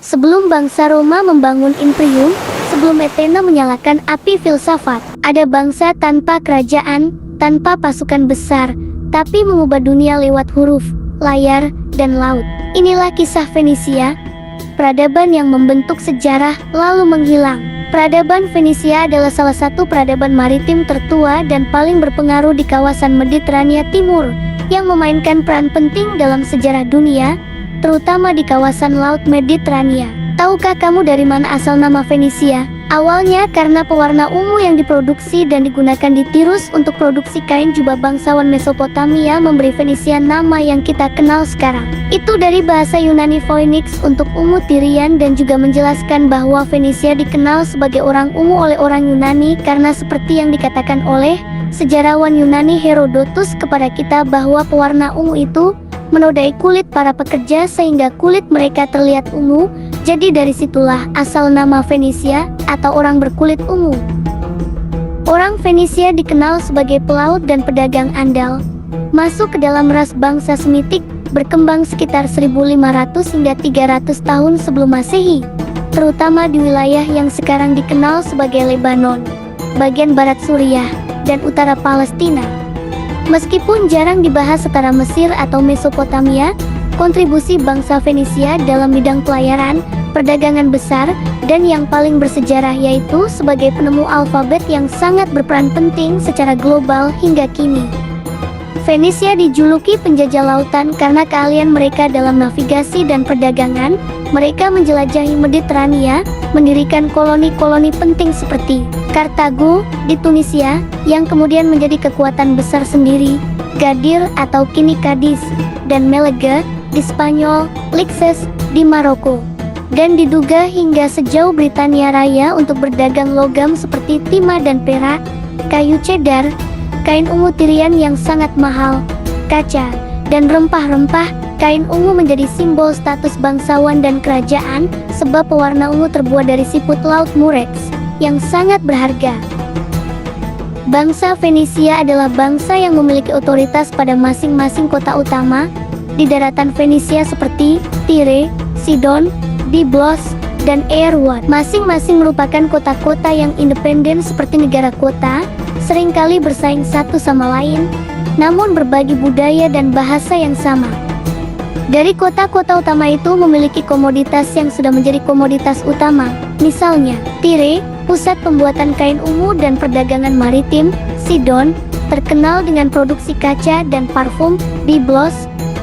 Sebelum bangsa Roma membangun imperium, sebelum Athena menyalakan api filsafat, ada bangsa tanpa kerajaan, tanpa pasukan besar, tapi mengubah dunia lewat huruf, layar, dan laut. Inilah kisah Fenisia, peradaban yang membentuk sejarah lalu menghilang. Peradaban Fenisia adalah salah satu peradaban maritim tertua dan paling berpengaruh di kawasan Mediterania Timur, yang memainkan peran penting dalam sejarah dunia, terutama di kawasan Laut Mediterania. Tahukah kamu dari mana asal nama Fenisia? Awalnya karena pewarna ungu yang diproduksi dan digunakan di Tirus untuk produksi kain jubah bangsawan Mesopotamia memberi Fenisia nama yang kita kenal sekarang. Itu dari bahasa Yunani Phoenix untuk ungu Tyrian dan juga menjelaskan bahwa Fenisia dikenal sebagai orang ungu oleh orang Yunani karena seperti yang dikatakan oleh sejarawan Yunani Herodotus kepada kita bahwa pewarna ungu itu menodai kulit para pekerja sehingga kulit mereka terlihat ungu. Jadi dari situlah asal nama Fenisia atau orang berkulit ungu. Orang Fenisia dikenal sebagai pelaut dan pedagang andal. Masuk ke dalam ras bangsa Semitik, berkembang sekitar 1500 hingga 300 tahun sebelum Masehi, terutama di wilayah yang sekarang dikenal sebagai Lebanon, bagian barat Suriah, dan utara Palestina. Meskipun jarang dibahas setara Mesir atau Mesopotamia, kontribusi bangsa Fenisia dalam bidang pelayaran, perdagangan besar, dan yang paling bersejarah yaitu sebagai penemu alfabet yang sangat berperan penting secara global hingga kini. Fenisia dijuluki penjajah lautan karena keahlian mereka dalam navigasi dan perdagangan. Mereka menjelajahi Mediterania, mendirikan koloni-koloni penting seperti Kartago di Tunisia, yang kemudian menjadi kekuatan besar sendiri, Gadir atau kini Cadiz, dan Malaga di Spanyol, Lixes di Maroko, dan diduga hingga sejauh Britania Raya untuk berdagang logam seperti timah dan perak, kayu cedar, kain ungu Tyrian yang sangat mahal, kaca, dan rempah-rempah. Kain ungu menjadi simbol status bangsawan dan kerajaan sebab pewarna ungu terbuat dari siput laut Murex yang sangat berharga. Bangsa Fenisia adalah bangsa yang memiliki otoritas pada masing-masing kota utama di daratan Fenisia seperti Tyre, Sidon, Byblos, dan Erwan. Masing-masing merupakan kota-kota yang independen seperti negara kota, seringkali bersaing satu sama lain, namun berbagi budaya dan bahasa yang sama. Dari kota-kota utama itu memiliki komoditas yang sudah menjadi komoditas utama. Misalnya, Tyre, pusat pembuatan kain ungu dan perdagangan maritim. Sidon, terkenal dengan produksi kaca dan parfum. Byblos,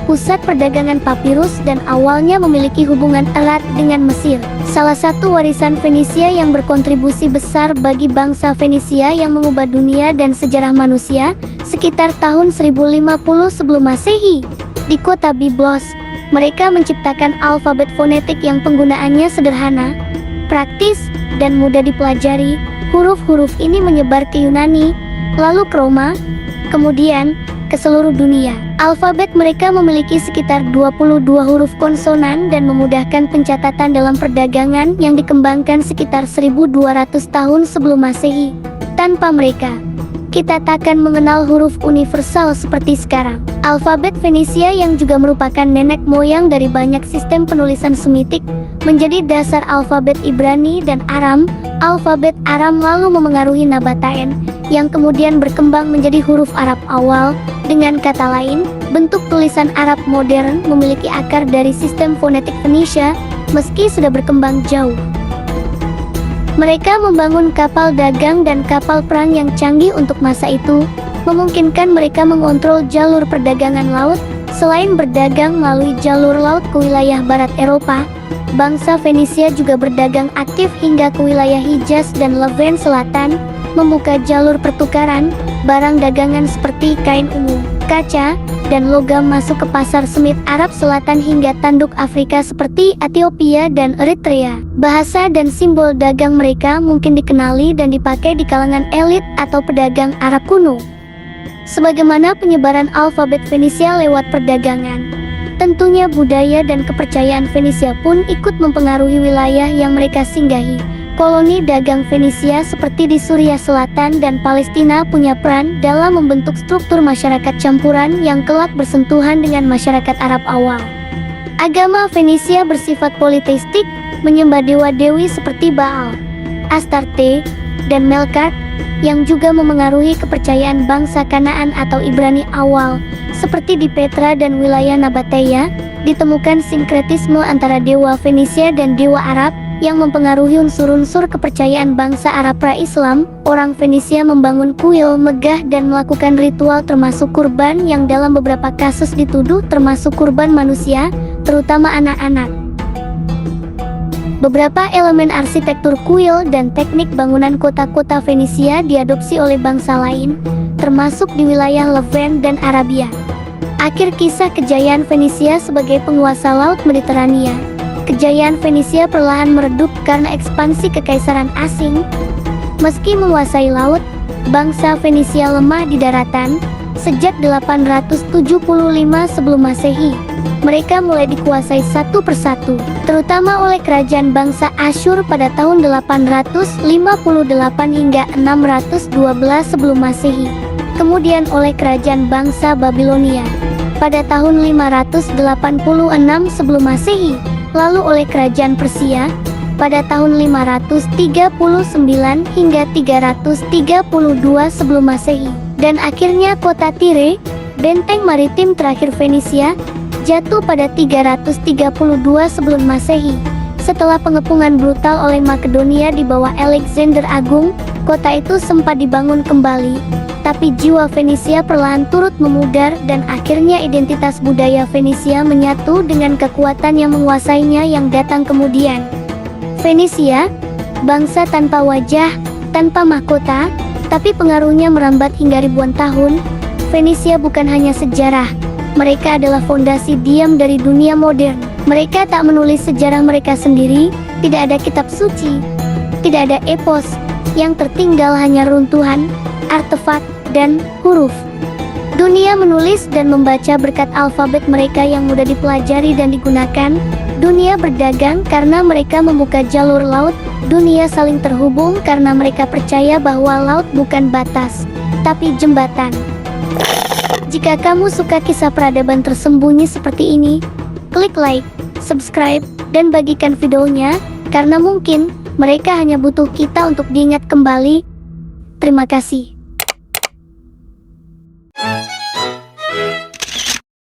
pusat perdagangan papirus dan awalnya memiliki hubungan erat dengan Mesir. Salah satu warisan Fenisia yang berkontribusi besar bagi bangsa Fenisia yang mengubah dunia dan sejarah manusia sekitar tahun 1050 sebelum Masehi. Di kota Byblos, mereka menciptakan alfabet fonetik yang penggunaannya sederhana, praktis, dan mudah dipelajari. Huruf-huruf ini menyebar ke Yunani, lalu ke Roma, kemudian ke seluruh dunia. Alfabet mereka memiliki sekitar 22 huruf konsonan dan memudahkan pencatatan dalam perdagangan yang dikembangkan sekitar 1200 tahun sebelum Masehi. Tanpa mereka, kita takkan mengenal huruf universal seperti sekarang. Alfabet Fenisia yang juga merupakan nenek moyang dari banyak sistem penulisan Semitik menjadi dasar alfabet Ibrani dan Aram. Alfabet Aram lalu memengaruhi Nabataen yang kemudian berkembang menjadi huruf Arab awal. Dengan kata lain, bentuk tulisan Arab modern memiliki akar dari sistem fonetik Fenisia meski sudah berkembang jauh. Mereka membangun kapal dagang dan kapal perang yang canggih untuk masa itu, memungkinkan mereka mengontrol jalur perdagangan laut. Selain berdagang melalui jalur laut ke wilayah barat Eropa, bangsa Fenisia juga berdagang aktif hingga ke wilayah Hijaz dan Levant Selatan, membuka jalur pertukaran barang dagangan seperti kain ungu, kaca, dan logam masuk ke pasar semit Arab Selatan hingga tanduk Afrika seperti Ethiopia dan Eritrea. Bahasa dan simbol dagang mereka mungkin dikenali dan dipakai di kalangan elit atau pedagang Arab kuno. Sebagaimana penyebaran alfabet Fenisia lewat perdagangan, tentunya budaya dan kepercayaan Fenisia pun ikut mempengaruhi wilayah yang mereka singgahi. Koloni dagang Fenisia seperti di Suriah Selatan dan Palestina punya peran dalam membentuk struktur masyarakat campuran yang kelak bersentuhan dengan masyarakat Arab awal. Agama Fenisia bersifat politeistik, menyembah dewa-dewi seperti Baal, Astarte, dan Melkart, yang juga memengaruhi kepercayaan bangsa Kanaan atau Ibrani awal. Seperti di Petra dan wilayah Nabateia, ditemukan sinkretisme antara dewa Fenisia dan dewa Arab, yang mempengaruhi unsur-unsur kepercayaan bangsa Arab pra-Islam. Orang Fenisia membangun kuil megah dan melakukan ritual termasuk kurban yang dalam beberapa kasus dituduh termasuk kurban manusia, terutama anak-anak. Beberapa elemen arsitektur kuil dan teknik bangunan kota-kota Fenisia diadopsi oleh bangsa lain, termasuk di wilayah Levant dan Arabia. Akhir kisah kejayaan Fenisia sebagai penguasa Laut Mediterania. Kejayaan Fenisia perlahan meredup karena ekspansi kekaisaran asing. Meski menguasai laut, bangsa Fenisia lemah di daratan. Sejak 875 sebelum Masehi, mereka mulai dikuasai satu persatu, terutama oleh kerajaan bangsa Asyur pada tahun 858 hingga 612 sebelum Masehi. Kemudian oleh kerajaan bangsa Babilonia pada tahun 586 sebelum Masehi. Lalu oleh kerajaan Persia pada tahun 539 hingga 332 sebelum Masehi. Dan akhirnya kota Tire, benteng maritim terakhir Fenisia, jatuh pada 332 sebelum Masehi. Setelah pengepungan brutal oleh Makedonia di bawah Alexander Agung, kota itu sempat dibangun kembali. Tapi jiwa Fenisia perlahan turut memudar dan akhirnya identitas budaya Fenisia menyatu dengan kekuatan yang menguasainya yang datang kemudian. Fenisia, bangsa tanpa wajah, tanpa mahkota, tapi pengaruhnya merambat hingga ribuan tahun. Fenisia bukan hanya sejarah, mereka adalah fondasi diam dari dunia modern. Mereka tak menulis sejarah mereka sendiri, tidak ada kitab suci, tidak ada epos, yang tertinggal hanya runtuhan, artefak, dan huruf. Dunia menulis dan membaca berkat alfabet mereka yang mudah dipelajari dan digunakan. Dunia berdagang karena mereka membuka jalur laut. Dunia saling terhubung karena mereka percaya bahwa laut bukan batas, tapi jembatan. Jika kamu suka kisah peradaban tersembunyi seperti ini, klik like, subscribe, dan bagikan videonya, karena mungkin mereka hanya butuh kita untuk diingat kembali. Terima kasih.